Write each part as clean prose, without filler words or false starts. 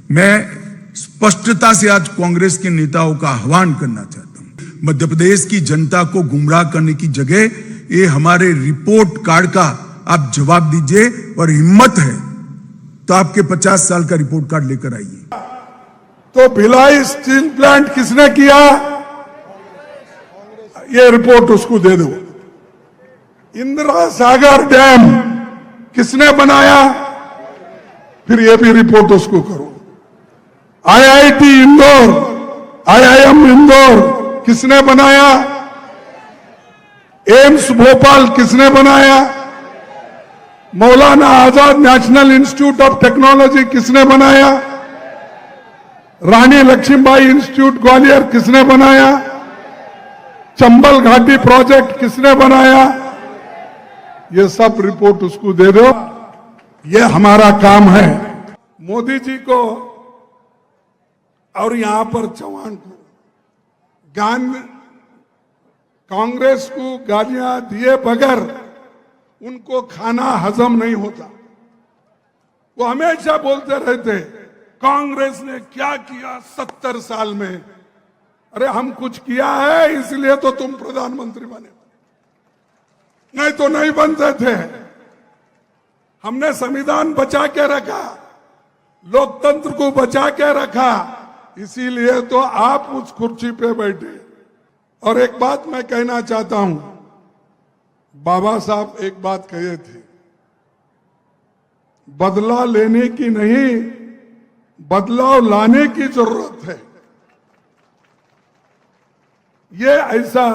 मैं स्पष्टता से आज कांग्रेस के नेताओं का आह्वान करना चाहता हूं। मध्य प्रदेश की जनता को गुमराह करने की जगह ये हमारे रिपोर्ट कार्ड का आप जवाब दीजिए, और हिम्मत है तो आपके 50 साल का रिपोर्ट कार्ड लेकर आइए। तो भिलाई स्टील प्लांट किसने किया, ये रिपोर्ट उसको दे दो। इंदिरा सागर डैम किसने बनाया, फिर ये भी रिपोर्ट उसको करो। आईआईटी इंदौर, आईआईएम इंदौर किसने बनाया, एम्स भोपाल किसने बनाया, Maulana Azad national institute of technology किसने बनाया, रानी लक्ष्मीबाई इंस्टीट्यूट ग्वालियर किसने बनाया, चंबल घाटी प्रोजेक्ट किसने बनाया, ये सब रिपोर्ट उसको दे दो। ये हमारा काम है। मोदी जी को और यहां पर चौहान को कांग्रेस को गालियां दिए बगैर उनको खाना हजम नहीं होता। वो हमेशा बोलते रहते कांग्रेस ने क्या किया 70 साल में। अरे हम कुछ किया है इसलिए तो तुम प्रधानमंत्री बने, नहीं तो नहीं बनते थे। हमने संविधान बचा के रखा, लोकतंत्र को बचा के रखा, इसीलिए तो आप उस कुर्सी पे बैठे। और एक बात मैं कहना चाहता हूं, बाबा साहब एक बात कहे थे, बदला लेने की नहीं बदलाव लाने की जरूरत है। ये ऐसा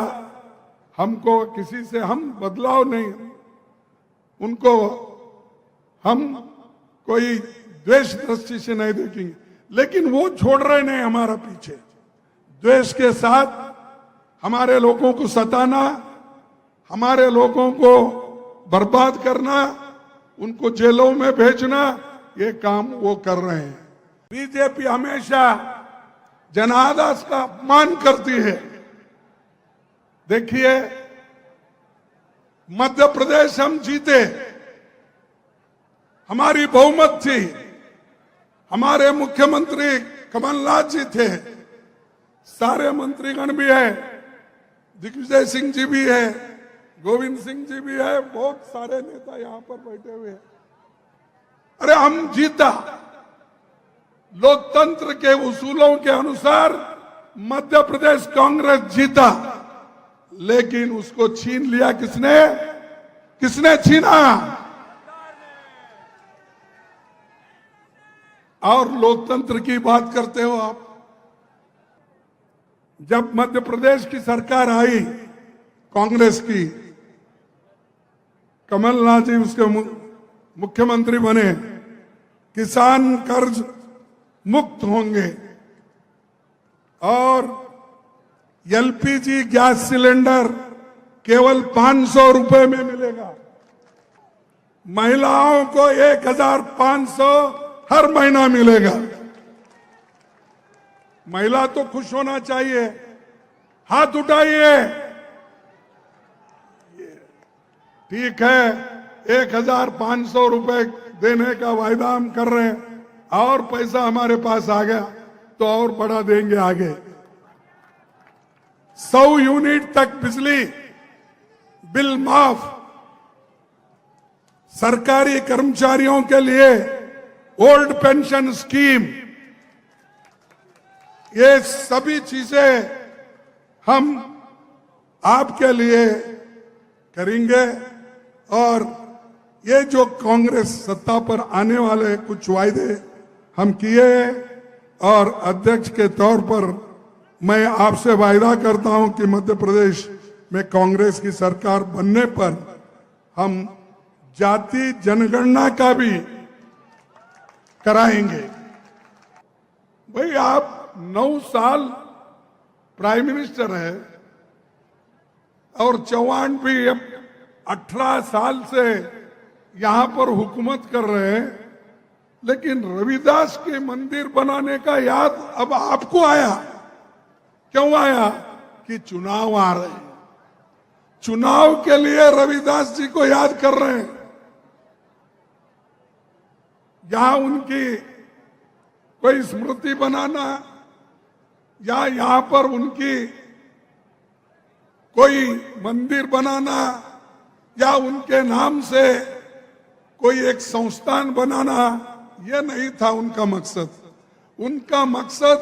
हमको किसी से हम बदलाव नहीं, उनको हम कोई द्वेष दृष्टि से नहीं देखेंगे, लेकिन वो छोड़ रहे नहीं हमारा पीछे। द्वेष के साथ हमारे लोगों को सताना, हमारे लोगों को बर्बाद करना, उनको जेलों में भेजना, ये काम वो कर रहे हैं। बीजेपी हमेशा जनादेश का अपमान करती है। देखिए मध्य प्रदेश हम जीते, हमारी बहुमत थी, हमारे मुख्यमंत्री कमलनाथ जी थे, सारे मंत्रीगण भी है, दिग्विजय सिंह जी भी है, गोविंद सिंह जी भी है, बहुत सारे नेता यहां पर बैठे हुए हैं। अरे हम जीता, लोकतंत्र के उसूलों के अनुसार मध्य प्रदेश कांग्रेस जीता, लेकिन उसको छीन लिया किसने, किसने छीना। और लोकतंत्र की बात करते हो आप। जब मध्य प्रदेश की सरकार आई कांग्रेस की, कमलनाथ जी उसके मुख्यमंत्री बने, किसान कर्ज मुक्त होंगे और एलपीजी गैस सिलेंडर केवल 500 रुपए में मिलेगा, महिलाओं को 1500 हर महीना मिलेगा। महिला तो खुश होना चाहिए, हाथ उठाइए। ठीक है, 1500 रुपए देने का वायदा हम कर रहे हैं, और पैसा हमारे पास आ गया तो और बढ़ा देंगे आगे। 100 यूनिट तक बिजली बिल माफ, सरकारी कर्मचारियों के लिए ओल्ड पेंशन स्कीम, ये सभी चीजें हम आपके लिए करेंगे। और ये जो कांग्रेस सत्ता पर आने वाले कुछ वायदे हम किए, और अध्यक्ष के तौर पर मैं आपसे वायदा करता हूं कि मध्य प्रदेश में कांग्रेस की सरकार बनने पर हम जाति जनगणना का भी कराएंगे। भाई आप 9 साल प्राइम मिनिस्टर है, और चौहान भी 18 साल से यहां पर हुकूमत कर रहे हैं, लेकिन रविदास के मंदिर बनाने का याद अब आपको आया। क्यों आया? कि चुनाव आ रहे हैं, चुनाव के लिए रविदास जी को याद कर रहे हैं। यहां उनकी कोई स्मृति बनाना या यहां पर उनकी कोई मंदिर बनाना या उनके नाम से कोई एक संस्थान बनाना, यह नहीं था उनका मकसद। उनका मकसद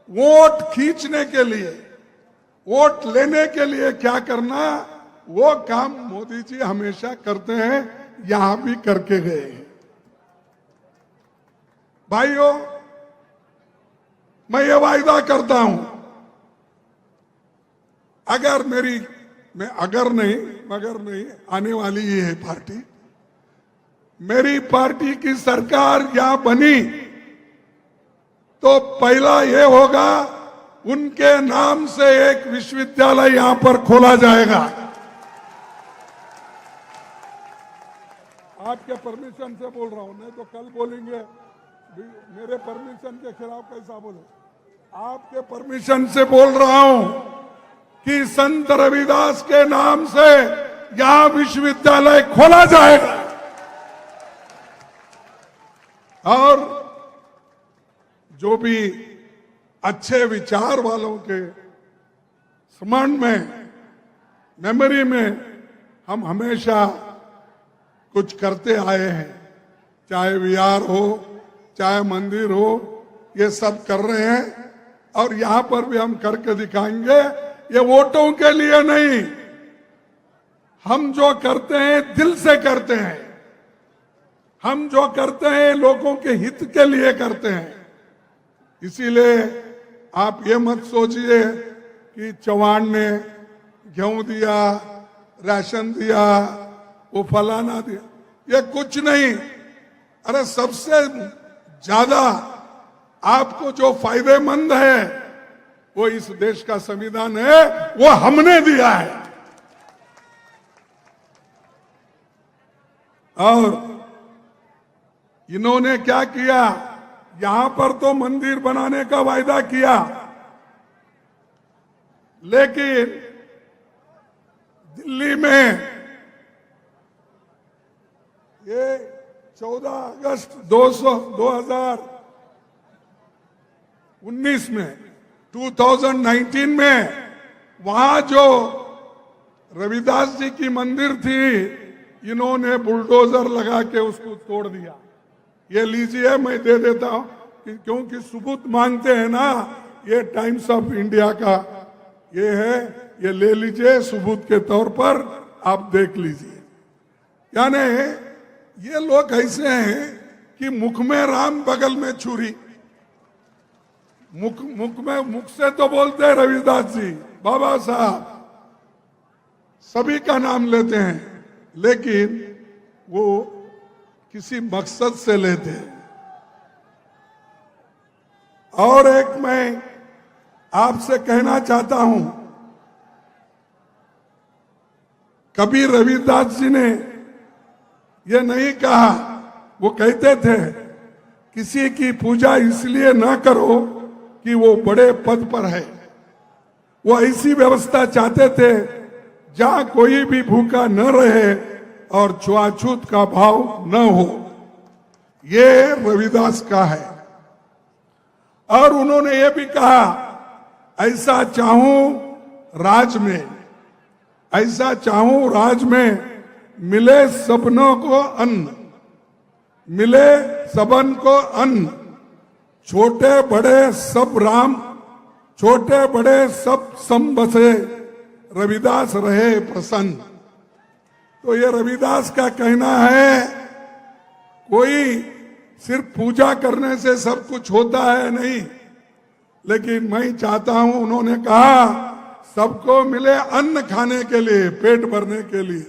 वोट खींचने के लिए, वोट लेने के लिए क्या करना, वो काम मोदी जी हमेशा करते हैं, यहां भी करके गए। भाइयों, मैं ये वायदा करता हूं, अगर मगर नहीं आने वाली ही है पार्टी, मेरी पार्टी की सरकार यहां बनी तो पहला ये होगा, उनके नाम से एक विश्वविद्यालय यहां पर खोला जाएगा। आपके परमिशन से बोल रहा हूं, नहीं तो कल बोलेंगे मेरे परमिशन के खिलाफ कैसा बोले। आपके परमिशन से बोल रहा हूं कि संत रविदास के नाम से यहां विश्वविद्यालय खोला जाएगा और जो भी अच्छे विचार वालों के स्मरण में, मेमोरी में हम हमेशा कुछ करते आए हैं, चाहे विहार हो, चाहे मंदिर हो, ये सब कर रहे हैं और यहां पर भी हम करके दिखाएंगे। ये वोटों के लिए नहीं, हम जो करते हैं दिल से करते हैं, हम जो करते हैं लोगों के हित के लिए करते हैं। इसीलिए आप ये मत सोचिए कि चौहान ने गेहूं दिया, राशन दिया, वो फलाना दिया, ये कुछ नहीं। अरे सबसे ज्यादा आपको जो फायदेमंद है वो इस देश का संविधान है, वो हमने दिया है। और इन्होंने क्या किया, यहां पर तो मंदिर बनाने का वायदा किया, लेकिन दिल्ली में ये 14 अगस्त 2019 में वहां जो रविदास जी की मंदिर थी, इन्होंने बुलडोजर लगा के उसको तोड़ दिया। ये लीजिए, मैं दे देता हूं क्योंकि सबूत मांगते हैं ना, ये टाइम्स ऑफ इंडिया का ये है, ये ले लीजिए सबूत के तौर पर, आप देख लीजिए। यानी ये लोग ऐसे हैं कि मुख में राम बगल में छुरी, मुख से तो बोलते हैं रविदास जी, बाबा साहब, सभी का नाम लेते हैं, लेकिन वो किसी मकसद से लेते हैं। और एक मैं आपसे कहना चाहता हूं, कभी रविदास जी ने ये नहीं कहा, वो कहते थे किसी की पूजा इसलिए ना करो कि वो बड़े पद पर है। वो ऐसी व्यवस्था चाहते थे जहां कोई भी भूखा न रहे और छुआछूत का भाव न हो। ये रविदास का है। और उन्होंने ये भी कहा, ऐसा चाहूं राज में, ऐसा चाहूं राज में मिले सबनों को अन्न, मिले सबन को अन्न, छोटे बड़े सब राम, छोटे बड़े सब सम बसे, रविदास रहे प्रसन्न। तो ये रविदास का कहना है, कोई सिर्फ पूजा करने से सब कुछ होता है नहीं, लेकिन मैं चाहता हूं, उन्होंने कहा सबको मिले अन्न खाने के लिए, पेट भरने के लिए,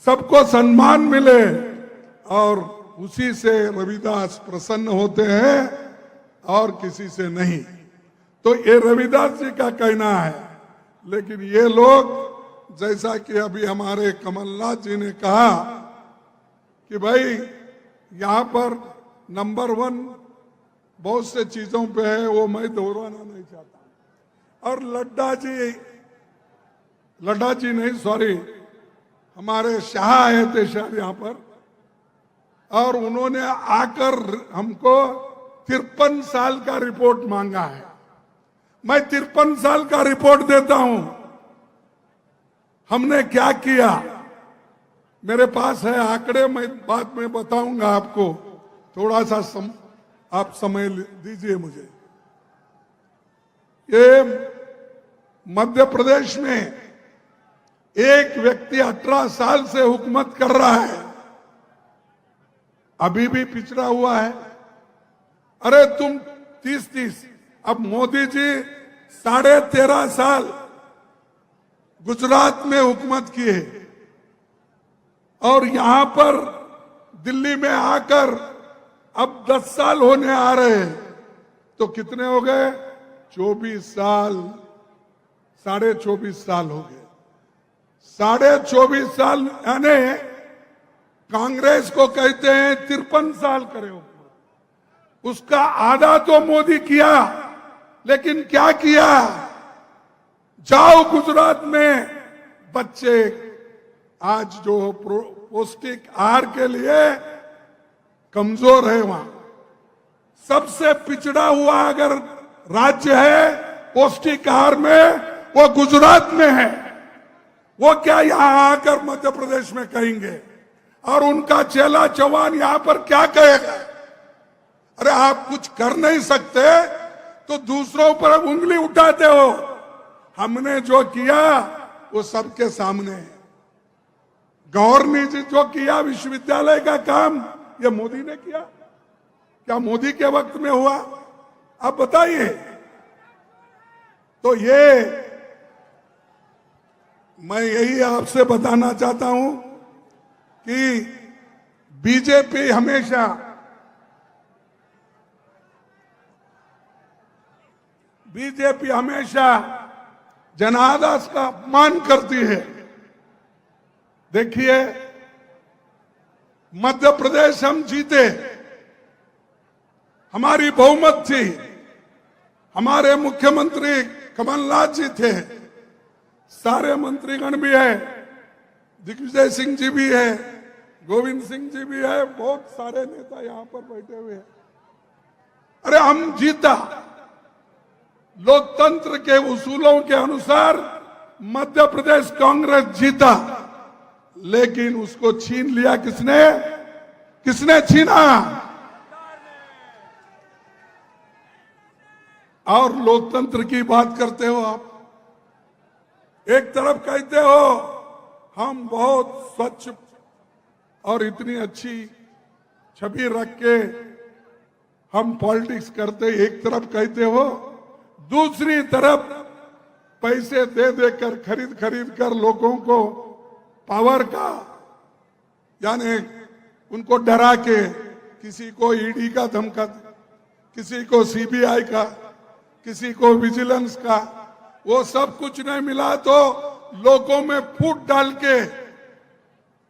सबको सम्मान मिले, और उसी से रविदास प्रसन्न होते हैं और किसी से नहीं। तो ये रविदास जी का कहना है। लेकिन ये लोग, जैसा कि अभी हमारे कमलनाथ जी ने कहा कि भाई यहां पर नंबर 1 बहुत से चीजों पे है, वो मैं दोहराना नहीं चाहता। और लड्डा जी नहीं, सॉरी, हमारे शाह आए थे शायद यहां पर, और उन्होंने आकर हमको 53 साल का रिपोर्ट मांगा है। मैं 53 साल का रिपोर्ट देता हूं। हमने क्या किया, मेरे पास है आंकड़े, मैं बाद में बताऊंगा आपको। थोड़ा सा आप समय दीजिए मुझे। ये मध्य प्रदेश में एक व्यक्ति 18 साल से हुकूमत कर रहा है, अभी भी पिछड़ा हुआ है। अरे तुम 30-30, अब मोदी जी 13.5 साल गुजरात में हुकूमत किए और यहां पर दिल्ली में आकर अब 10 साल होने आ रहे हैं, तो कितने हो गए? 24 साल, 24.5 साल हो गए। 24.5 साल यानी कांग्रेस को कहते हैं 53 साल करे हुकूमत, उसका आधा तो मोदी किया। लेकिन क्या किया? जाओ गुजरात में, बच्चे आज जो पौष्टिक आहार के लिए कमजोर है, वहां सबसे पिछड़ा हुआ अगर राज्य है पौष्टिक आहार में, वो गुजरात में है। वो क्या यहां आकर मध्य प्रदेश में कहेंगे? और उनका चेला चौहान यहां पर क्या कहेगा? अरे आप कुछ कर नहीं सकते तो दूसरों पर उंगली उठाते हो। हमने जो किया वो सबके सामने है। गौर ने जो किया विश्वविद्यालय का काम, ये मोदी ने किया? क्या मोदी के वक्त में हुआ? आप बताइए। तो ये मैं यही आपसे बताना चाहता हूं कि बीजेपी हमेशा जनादेश का अपमान करती है। देखिए, मध्य प्रदेश हम जीते, हमारी बहुमत थी, हमारे मुख्यमंत्री कमलनाथ जी थे, सारे मंत्रीगण भी है, दिग्विजय सिंह जी भी है, गोविंद सिंह जी भी है, बहुत सारे नेता यहां पर बैठे हुए हैं। अरे हम जीता, लोकतंत्र के उसूलों के अनुसार मध्य प्रदेश कांग्रेस जीता, लेकिन उसको छीन लिया किसने? किसने छीना? और लोकतंत्र की बात करते हो आप। एक तरफ कहते हो हम बहुत स्वच्छ और इतनी अच्छी छवि रख के हम पॉलिटिक्स करते, एक तरफ कहते हो, दूसरी तरफ पैसे दे देकर खरीद कर लोगों को पावर का, यानी उनको डरा के, किसी को ईडी का धमका, किसी को सीबीआई का, किसी को विजिलेंस का, वो सब कुछ नहीं मिला तो लोगों में फूट डाल के,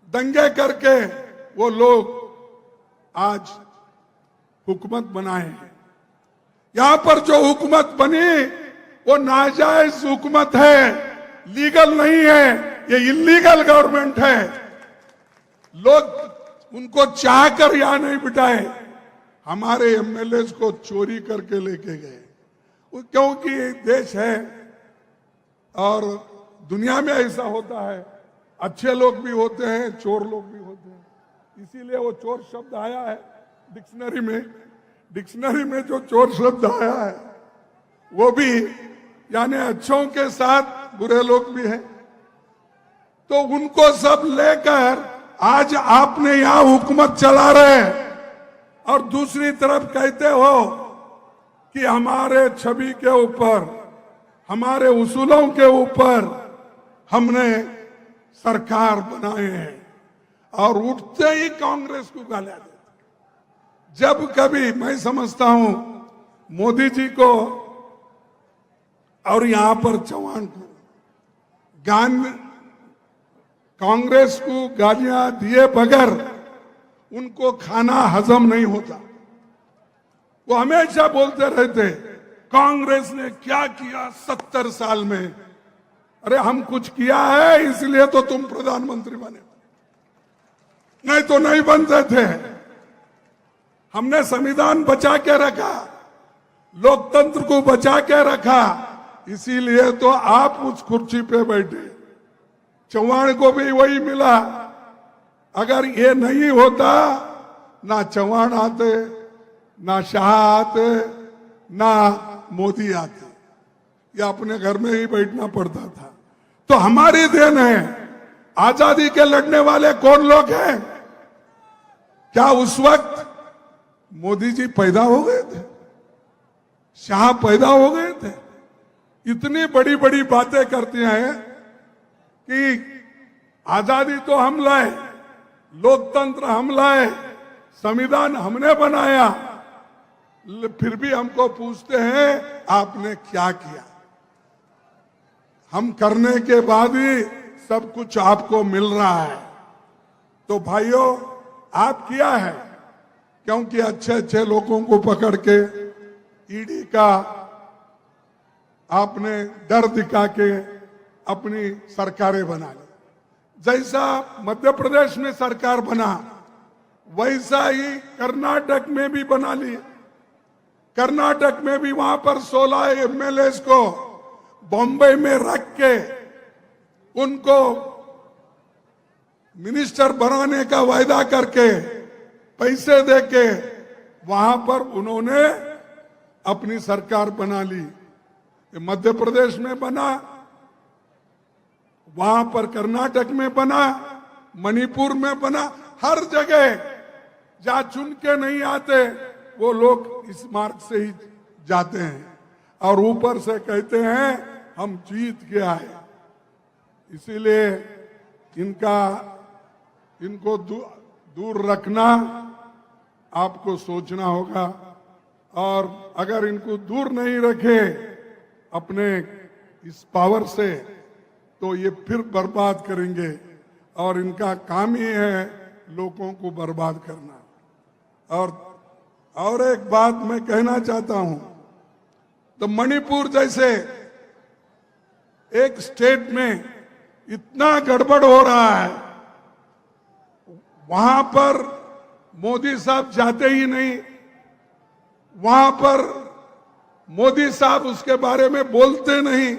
दंगे करके वो लोग आज हुकूमत बनाए हैं। यहां पर जो हुकूमत बनी वो नाजायज हुकूमत है, लीगल नहीं है, ये इलीगल गवर्नमेंट है। लोग उनको चाहकर यहां नहीं बिठाए, हमारे एमएलए को चोरी करके लेके गए, क्योंकि देश है और दुनिया में ऐसा होता है, अच्छे लोग भी होते हैं, चोर लोग भी होते हैं। इसीलिए वो चोर शब्द आया है डिक्शनरी में जो चोर शब्द आया है वो भी यानी अच्छों के साथ बुरे लोग भी हैं। तो उनको सब लेकर आज आपने यहां हुकूमत चला रहे हैं और दूसरी तरफ कहते हो कि हमारे छवि के ऊपर, हमारे उसूलों के ऊपर हमने सरकार बनाए हैं, और उठते ही कांग्रेस को गालियां देते। जब कभी मैं समझता हूं मोदी जी को और यहां पर चौहान को कांग्रेस को गालियां दिए बगैर उनको खाना हजम नहीं होता। वो हमेशा बोलते रहते कांग्रेस ने क्या किया 70 साल में। अरे हम कुछ किया है इसलिए तो तुम प्रधानमंत्री बने, नहीं तो नहीं बनते थे। हमने संविधान बचा के रखा, लोकतंत्र को बचा के रखा, इसीलिए तो आप उस कुर्सी पे बैठे। चौहान को भी वही मिला। अगर ये नहीं होता, ना चौहान आते, ना शाह आते, ना मोदी आते, या अपने घर में ही बैठना पड़ता था। तो हमारी देन है। आजादी के लड़ने वाले कौन लोग हैं? क्या उस वक्त मोदी जी पैदा हो गए थे? शाह पैदा हो गए थे? इतनी बड़ी बड़ी बातें करते हैं कि आजादी तो हम लाए, लोकतंत्र हम लाए, संविधान हमने बनाया, फिर भी हमको पूछते हैं आपने क्या किया। हम करने के बाद ही सब कुछ आपको मिल रहा है। तो भाइयों, आप किया है, क्योंकि अच्छे अच्छे लोगों को पकड़ के ईडी का आपने डर दिखा के अपनी सरकारें बना ली। जैसा मध्य प्रदेश में सरकार बना, वैसा ही कर्नाटक में भी बना ली। कर्नाटक में भी वहां पर 16 एमएलए को बॉम्बे में रख के उनको मिनिस्टर बनाने का वायदा करके पैसे देके वहां पर उन्होंने अपनी सरकार बना ली। मध्य प्रदेश में बना, वहां पर कर्नाटक में बना, मणिपुर में बना, हर जगह जहां चुन के नहीं आते वो लोग इस मार्ग से ही जाते हैं और ऊपर से कहते हैं हम जीत के आए। इसीलिए इनको दूर रखना आपको सोचना होगा, और अगर इनको दूर नहीं रखे अपने इस पावर से तो ये फिर बर्बाद करेंगे, और इनका काम ही है लोगों को बर्बाद करना। और एक बात मैं कहना चाहता हूं, तो मणिपुर जैसे एक स्टेट में इतना गड़बड़ हो रहा है, वहां पर मोदी साहब जाते ही नहीं, वहां पर मोदी साहब उसके बारे में बोलते नहीं,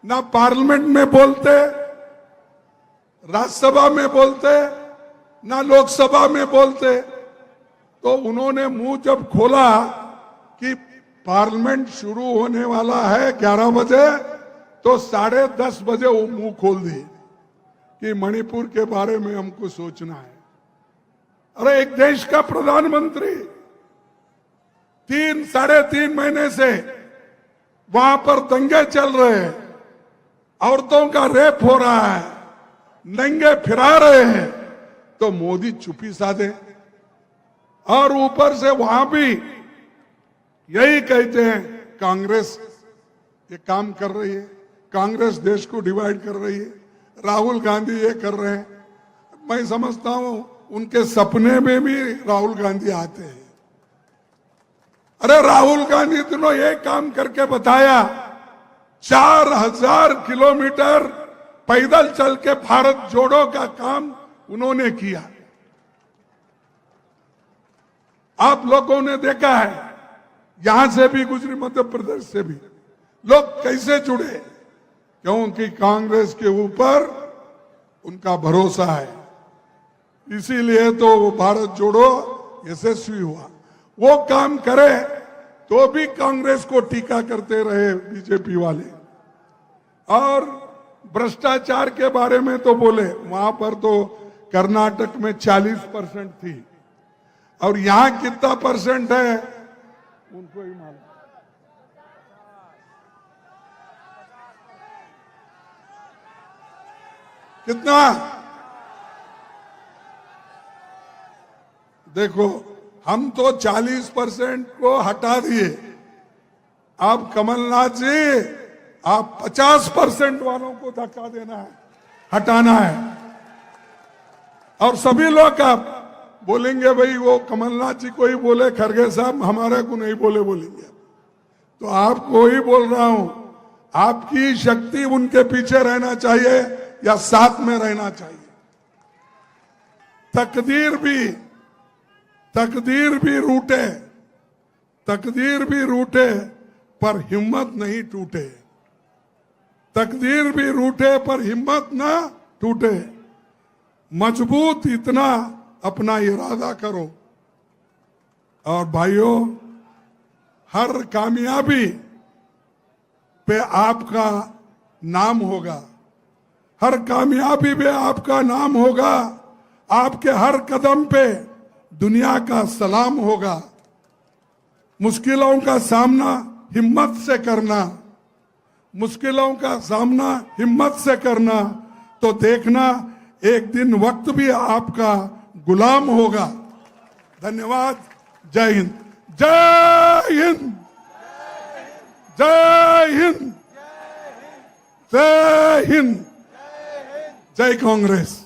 ना पार्लियामेंट में बोलते, राज्यसभा में बोलते, ना लोकसभा में बोलते। तो उन्होंने मुंह जब खोला कि पार्लियामेंट शुरू होने वाला है 11 बजे, तो 10:30 बजे वो मुंह खोल दिए कि मणिपुर के बारे में हमको सोचना है। अरे एक देश का प्रधानमंत्री 3-3.5 महीने से वहां पर दंगे चल रहे हैं, औरतों का रेप हो रहा है, नंगे फिरा रहे हैं, तो मोदी चुप्पी साधे। और ऊपर से वहां भी यही कहते हैं कांग्रेस ये काम कर रही है, कांग्रेस देश को डिवाइड कर रही है, राहुल गांधी ये कर रहे हैं। मैं समझता हूं उनके सपने में भी राहुल गांधी आते हैं। अरे राहुल गांधी दोनों ये काम करके बताया, 4000 किलोमीटर पैदल चल के भारत जोड़ो का काम उन्होंने किया। आप लोगों ने देखा है, यहां से भी गुजरी, मध्य प्रदेश से भी लोग कैसे जुड़े, क्योंकि कांग्रेस के ऊपर उनका भरोसा है। इसीलिए तो वो भारत जोड़ो यशस्वी हुआ। वो काम करे तो भी कांग्रेस को टीका करते रहे बीजेपी वाले, और भ्रष्टाचार के बारे में तो बोले। वहां पर तो कर्नाटक में 40% थी, और यहां कितना परसेंट है उनको ही मालूम। कितना? देखो, हम तो 40% को हटा दिए। अब कमलनाथ जी, आप 50% वालों को धक्का देना है, हटाना है। और सभी लोग आप बोलेंगे भाई वो कमलनाथ जी को ही बोले, खड़गे साहब हमारे को नहीं बोले बोलेंगे। तो आपको ही बोल रहा हूं, आपकी शक्ति उनके पीछे रहना चाहिए या साथ में रहना चाहिए। तकदीर भी तकदीर भी रूठे, तकदीर भी रूठे पर हिम्मत नहीं टूटे, तकदीर भी रूठे पर हिम्मत ना टूटे। मजबूत इतना अपना इरादा करो। और भाइयों, हर कामयाबी पे आपका नाम होगा, हर कामयाबी पे आपका नाम होगा, आपके हर कदम पे दुनिया का सलाम होगा। मुश्किलों का सामना हिम्मत से करना, मुश्किलों का सामना हिम्मत से करना, तो देखना एक दिन वक्त भी आपका गुलाम होगा। धन्यवाद। जय हिंद, जय हिंद, जय हिंद, जय हिंद, जय कांग्रेस।